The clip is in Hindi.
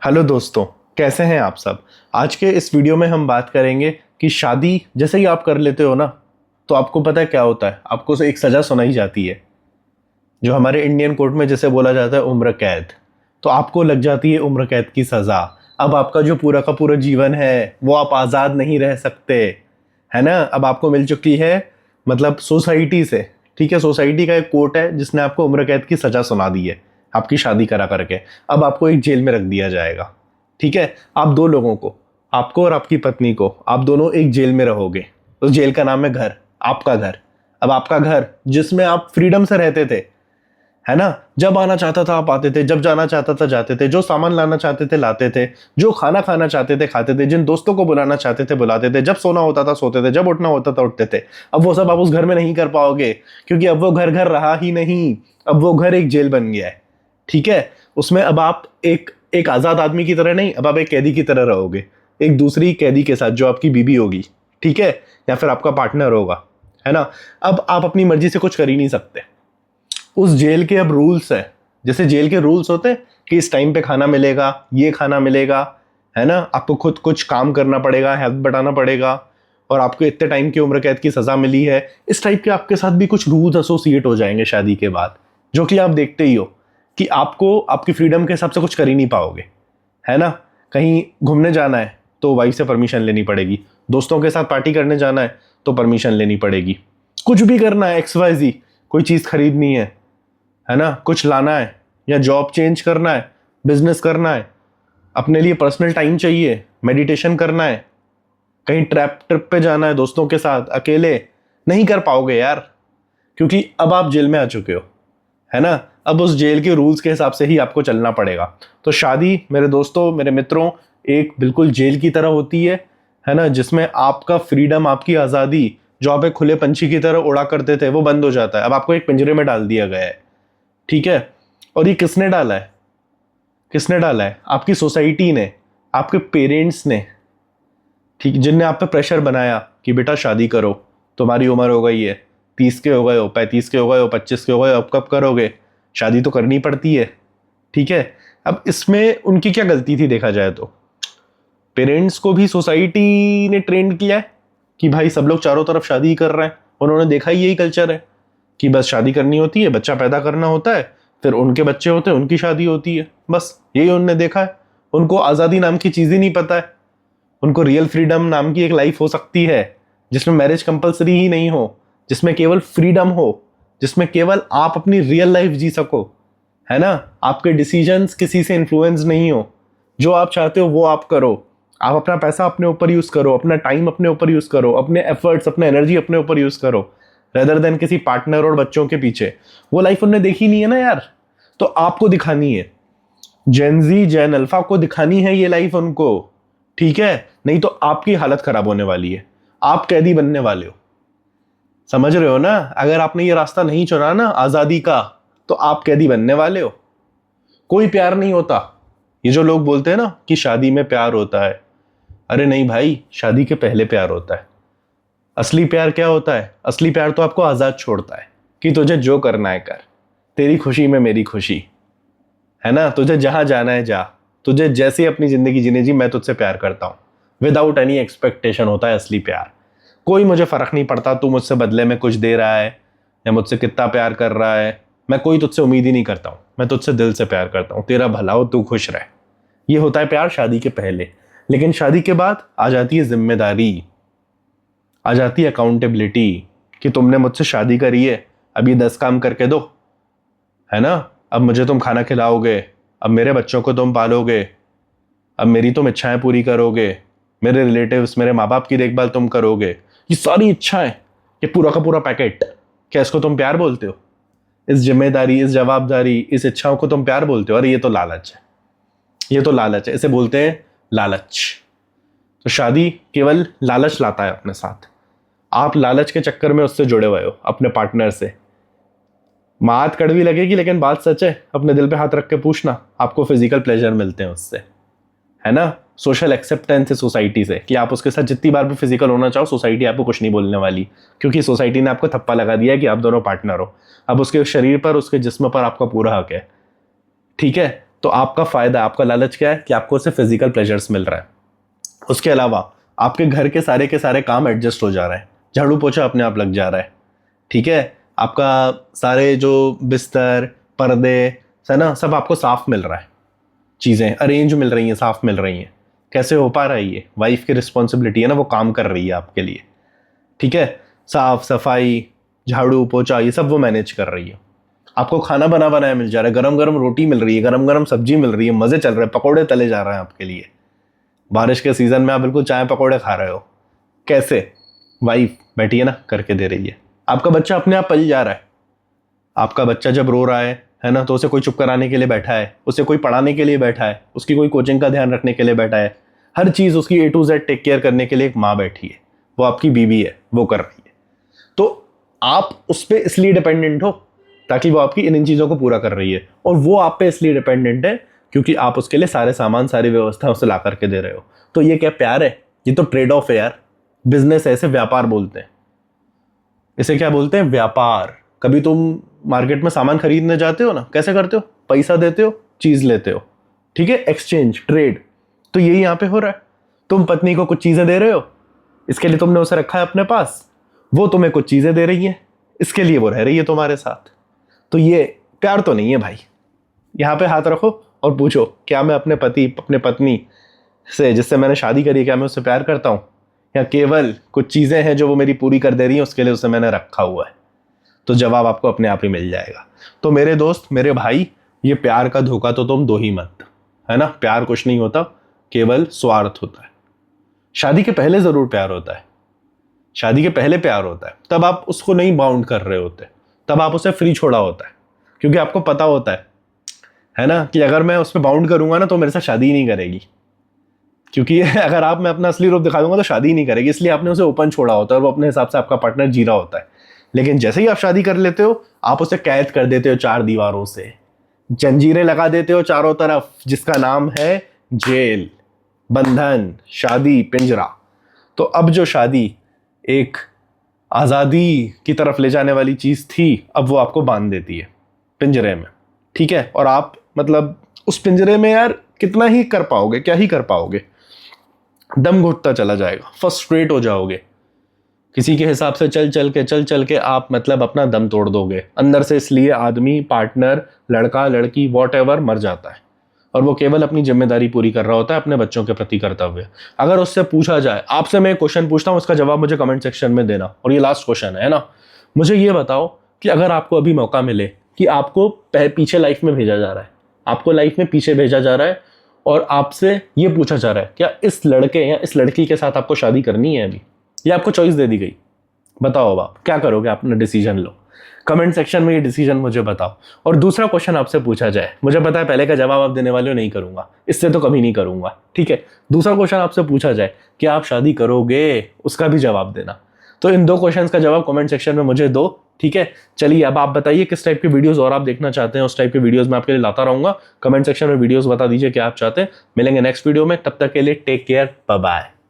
हेलो दोस्तों, कैसे हैं आप सब। आज के इस वीडियो में हम बात करेंगे कि शादी जैसे ही आप कर लेते हो ना, तो आपको पता है क्या होता है। आपको एक सज़ा सुनाई जाती है, जो हमारे इंडियन कोर्ट में जैसे बोला जाता है उम्र कैद। तो आपको लग जाती है उम्र कैद की सज़ा। अब आपका जो पूरा का पूरा जीवन है वो आप आज़ाद नहीं रह सकते, है ना। अब आपको मिल चुकी है, मतलब सोसाइटी से, ठीक है, सोसाइटी का एक कोर्ट है जिसने आपको उम्र कैद की सज़ा सुना दी है आपकी शादी करा करके। अब आपको एक जेल में रख दिया जाएगा, ठीक है। आप दो लोगों को, आपको और आपकी पत्नी को, आप दोनों एक जेल में रहोगे। उस जेल का नाम है घर, आपका घर। अब आपका घर जिसमें आप फ्रीडम से रहते थे, है ना। जब आना चाहता था आप आते थे, जब जाना चाहता था जाते थे, जो सामान लाना चाहते थे लाते थे, जो खाना खाना चाहते थे खाते थे, जिन दोस्तों को बुलाना चाहते थे बुलाते थे, जब सोना होता था सोते थे, जब उठना होता था उठते थे। अब वो सब आप उस घर में नहीं कर पाओगे, क्योंकि अब वो घर घर रहा ही नहीं। अब वो घर एक जेल बन गया है, ठीक है। उसमें अब आप एक एक आजाद आदमी की तरह नहीं, अब आप एक कैदी की तरह रहोगे, एक दूसरी कैदी के साथ, जो आपकी बीबी होगी, ठीक है, या फिर आपका पार्टनर होगा, है ना। अब आप अपनी मर्जी से कुछ कर ही नहीं सकते। उस जेल के अब रूल्स है, जैसे जेल के रूल्स होते हैं कि इस टाइम पे खाना मिलेगा, ये खाना मिलेगा, है ना। आपको खुद कुछ काम करना पड़ेगा, हेल्थ बढ़ाना पड़ेगा, और आपको इतने टाइम की उम्र कैद की सजा मिली है। इस टाइप के आपके साथ भी कुछ रूल्स एसोसिएट हो जाएंगे शादी के बाद, जो कि आप देखते ही हो कि आपको आपकी फ्रीडम के हिसाब से कुछ कर ही नहीं पाओगे, है ना। कहीं घूमने जाना है तो वाइफ से परमिशन लेनी पड़ेगी, दोस्तों के साथ पार्टी करने जाना है तो परमिशन लेनी पड़ेगी, कुछ भी करना है XYZ, कोई चीज़ खरीदनी है ना, कुछ लाना है, या जॉब चेंज करना है, बिजनेस करना है, अपने लिए पर्सनल टाइम चाहिए, मेडिटेशन करना है, कहीं ट्रिप पे जाना है दोस्तों के साथ, अकेले नहीं कर पाओगे यार, क्योंकि अब आप जेल में आ चुके हो, है ना। अब उस जेल के रूल्स के हिसाब से ही आपको चलना पड़ेगा। तो शादी मेरे दोस्तों, मेरे मित्रों, एक बिल्कुल जेल की तरह होती है ना, जिसमें आपका फ्रीडम, आपकी आज़ादी, जो आप एक खुले पंछी की तरह उड़ा करते थे, वो बंद हो जाता है। अब आपको एक पिंजरे में डाल दिया गया है, ठीक है। और ये किसने डाला है? किसने डाला है? आपकी सोसाइटी ने, आपके पेरेंट्स ने, ठीक, जिनने आप पे प्रेशर बनाया कि बेटा शादी करो, तुम्हारी उम्र हो गई है, 30 के हो गए हो, 35 के हो गए हो, 25 के हो गए हो, अब कब करोगे? शादी तो करनी पड़ती है, ठीक है। अब इसमें उनकी क्या गलती थी देखा जाए तो? पेरेंट्स को भी सोसाइटी ने ट्रेंड किया है कि भाई सब लोग चारों तरफ शादी कर रहे हैं, उन्होंने देखा ही यही कल्चर है कि बस शादी करनी होती है, बच्चा पैदा करना होता है, फिर उनके बच्चे होते हैं, उनकी शादी होती है, बस यही उन्होंने देखा है। उनको आज़ादी नाम की चीज़ ही नहीं पता है। उनको रियल फ्रीडम नाम की एक लाइफ हो सकती है, जिसमें मैरिज कंपलसरी ही नहीं हो, जिसमें केवल फ्रीडम हो, जिसमें केवल आप अपनी रियल लाइफ जी सको, है ना। आपके डिसीजंस किसी से इन्फ्लुएंस नहीं हो, जो आप चाहते हो वो आप करो। आप अपना पैसा अपने ऊपर यूज़ करो, अपना टाइम अपने ऊपर यूज़ करो, अपने एफर्ट्स, अपने एनर्जी अपने ऊपर यूज़ करो, रेदर देन किसी पार्टनर और बच्चों के पीछे। वो लाइफ उन्होंने देखी नहीं है ना यार, तो आपको दिखानी है। जेनजी, जेन अल्फा को दिखानी है ये लाइफ उनको, ठीक है। नहीं तो आपकी हालत खराब होने वाली है, आप कैदी बनने वाले हो, समझ रहे हो ना। अगर आपने ये रास्ता नहीं चुना ना आज़ादी का, तो आप कैदी बनने वाले हो। कोई प्यार नहीं होता। ये जो लोग बोलते हैं ना कि शादी में प्यार होता है, अरे नहीं भाई, शादी के पहले प्यार होता है। असली प्यार क्या होता है? असली प्यार तो आपको आज़ाद छोड़ता है कि तुझे जो करना है कर, तेरी खुशी में मेरी खुशी, है ना। तुझे जहां जाना है जा, तुझे जैसे अपनी जिंदगी जीने जी, मैं तुझसे प्यार करता हूं, विदाउट एनी एक्सपेक्टेशन होता है असली प्यार। कोई मुझे फर्क नहीं पड़ता तू मुझसे बदले में कुछ दे रहा है या मुझसे कितना प्यार कर रहा है, मैं कोई तुझसे उम्मीद ही नहीं करता हूँ, मैं तुझसे दिल से प्यार करता हूँ, तेरा भला हो, तू खुश रहे। ये होता है प्यार शादी के पहले। लेकिन शादी के बाद आ जाती है जिम्मेदारी, आ जाती है अकाउंटेबिलिटी, कि तुमने मुझसे शादी करी है, अब ये 10 काम करके दो, है ना। अब मुझे तुम खाना खिलाओगे, अब मेरे बच्चों को तुम पालोगे, अब मेरी तुम इच्छाएं पूरी करोगे, मेरे रिलेटिव्स, मेरे माँ बाप की देखभाल तुम करोगे। ये सारी इच्छाएं, ये पूरा का पूरा पैकेट, क्या इसको तुम प्यार बोलते हो? इस जिम्मेदारी, इस जवाबदारी, इस इच्छाओं को तुम प्यार बोलते हो? अरे ये तो लालच है, ये तो लालच है, इसे बोलते हैं लालच। तो शादी केवल लालच लाता है अपने साथ। आप लालच के चक्कर में उससे जुड़े हुए हो, अपने पार्टनर से। बात कड़वी लगेगी लेकिन बात सच है, अपने दिल पे हाथ रख के पूछना, आपको फिजिकल प्लेजर मिलते हैं उससे, है ना। सोशल एक्सेप्टेंस है सोसाइटी से कि आप उसके साथ जितनी बार भी फिजिकल होना चाहो, सोसाइटी आपको कुछ नहीं बोलने वाली, क्योंकि सोसाइटी ने आपको थप्पा लगा दिया है कि आप दोनों पार्टनर हो। अब उसके शरीर पर, उसके जिस्म पर आपका पूरा हक है, ठीक है। तो आपका फायदा, आपका लालच क्या है कि आपको उससे फिजिकल प्लेजर्स मिल रहा है। उसके अलावा आपके घर के सारे काम एडजस्ट हो जा रहे हैं, झाड़ू पोछा अपने आप लग जा रहा है, ठीक है, आपका सारे जो बिस्तर पर्दे है ना, सब आपको साफ मिल रहा है, चीज़ें अरेंज मिल रही हैं, साफ मिल रही हैं। कैसे हो पा रहा है ये? वाइफ की रिस्पॉन्सिबिलिटी है ना, वो काम कर रही है आपके लिए, ठीक है, साफ सफाई झाड़ू पोछा ये सब वो मैनेज कर रही है। आपको खाना बना बनाया मिल जा रहा है, गरम गरम रोटी मिल रही है, गरम गरम सब्जी मिल रही है, मजे चल रहे हैं, पकौड़े तले जा रहे हैं आपके लिए। बारिश के सीजन में आप बिल्कुल चाय पकौड़े खा रहे हो। कैसे? वाइफ बैठी है ना, करके दे रही है। आपका बच्चा अपने आप पल जा रहा है। आपका बच्चा जब रो रहा है ना, तो उसे कोई चुप कराने के लिए बैठा है, उसे कोई पढ़ाने के लिए बैठा है, उसकी कोई कोचिंग का ध्यान रखने के लिए बैठा है, हर चीज उसकी A to Z take care करने के लिए एक माँ बैठी है, वो आपकी बीवी है, वो कर रही है। तो आप उस पर इसलिए डिपेंडेंट हो ताकि वो आपकी इन चीज़ों को पूरा कर रही है, और वो आप पे इसलिए डिपेंडेंट है क्योंकि आप उसके लिए सारे सामान सारी व्यवस्था उसे ला करके दे रहे हो। तो ये क्या प्यार है? ये तो ट्रेड ऑफ है यार। बिजनेस है, इसे व्यापार बोलते हैं। इसे क्या बोलते हैं? व्यापार। कभी तुम मार्केट में सामान खरीदने जाते हो ना, कैसे करते हो? पैसा देते हो, चीज लेते हो, ठीक है, एक्सचेंज, ट्रेड। तो यही यहाँ पे हो रहा है। तुम पत्नी को कुछ चीजें दे रहे हो, इसके लिए तुमने उसे रखा है अपने पास, वो तुम्हें कुछ चीजें दे रही है, इसके लिए वो रह रही है तुम्हारे साथ। तो ये प्यार तो नहीं है भाई। यहाँ पे हाथ रखो और पूछो, क्या मैं अपने पति अपने पत्नी से जिससे मैंने शादी करी, क्या मैं उससे प्यार करता हूँ, या केवल कुछ चीजें हैं जो वो मेरी पूरी कर दे रही हैं, उसके लिए उसे मैंने रखा हुआ है? तो जवाब आपको अपने आप ही मिल जाएगा। तो मेरे दोस्त, मेरे भाई, ये प्यार का धोखा तो तुम दो ही मत, है ना। प्यार कुछ नहीं होता, केवल स्वार्थ होता है। शादी के पहले जरूर प्यार होता है, शादी के पहले प्यार होता है, तब आप उसको नहीं बाउंड कर रहे होते, तब आप उसे फ्री छोड़ा होता है, क्योंकि आपको पता होता है ना, कि अगर मैं उस पर बाउंड करूंगा ना तो मेरे साथ शादी ही नहीं करेगी, क्योंकि अगर आप मैं अपना असली रूप दिखा दूंगा तो शादी ही नहीं करेगी, इसलिए आपने उसे ओपन छोड़ा होता है और वो अपने हिसाब से आपका पार्टनर जी रहा होता है। लेकिन जैसे ही आप शादी कर लेते हो, आप उसे कैद कर देते हो चार दीवारों से, जंजीरें लगा देते हो चारों तरफ, जिसका नाम है जेल, बंधन, शादी, पिंजरा। तो अब जो शादी एक आज़ादी की तरफ ले जाने वाली चीज थी, अब वो आपको बांध देती है पिंजरे में, ठीक है। और आप मतलब उस पिंजरे में यार कितना ही कर पाओगे, क्या ही कर पाओगे, दम घुटता चला जाएगा, फ्रस्ट्रेट हो जाओगे, किसी के हिसाब से चल चल के आप मतलब अपना दम तोड़ दोगे अंदर से। इसलिए आदमी, पार्टनर, लड़का लड़की वॉटएवर मर जाता है, और वो केवल अपनी जिम्मेदारी पूरी कर रहा होता है, अपने बच्चों के प्रति करते हुए। अगर उससे पूछा जाए, आपसे मैं एक क्वेश्चन पूछता हूँ, उसका जवाब मुझे कमेंट सेक्शन में देना, और ये लास्ट क्वेश्चन है ना। मुझे ये बताओ कि अगर आपको अभी मौका मिले कि आपको पीछे लाइफ में भेजा जा रहा है, आपको लाइफ में पीछे भेजा जा रहा है, और आपसे ये पूछा जा रहा है क्या इस लड़के या इस लड़की के साथ आपको शादी करनी है अभी, ये आपको चॉइस दे दी गई, बताओ अब आप क्या करोगे? अपना डिसीजन लो, कमेंट सेक्शन में ये डिसीजन मुझे बताओ। और दूसरा क्वेश्चन आपसे पूछा जाए, मुझे पता है पहले का जवाब आप देने वाले हो, नहीं करूंगा, इससे तो कभी नहीं करूंगा, ठीक है। दूसरा क्वेश्चन आपसे पूछा जाए कि आप शादी करोगे, उसका भी जवाब देना। तो इन दो क्वेश्चंस का जवाब कमेंट सेक्शन में मुझे दो, ठीक है। चलिए अब आप बताइए किस टाइप की वीडियोस और आप देखना चाहते हैं, उस टाइप की वीडियोस मैं आपके लिए लाता रहूंगा। कमेंट सेक्शन में वीडियोस बता दीजिए क्या आप चाहते हैं। मिलेंगे नेक्स्ट वीडियो में, तब तक के लिए टेक केयर, बाय बाय।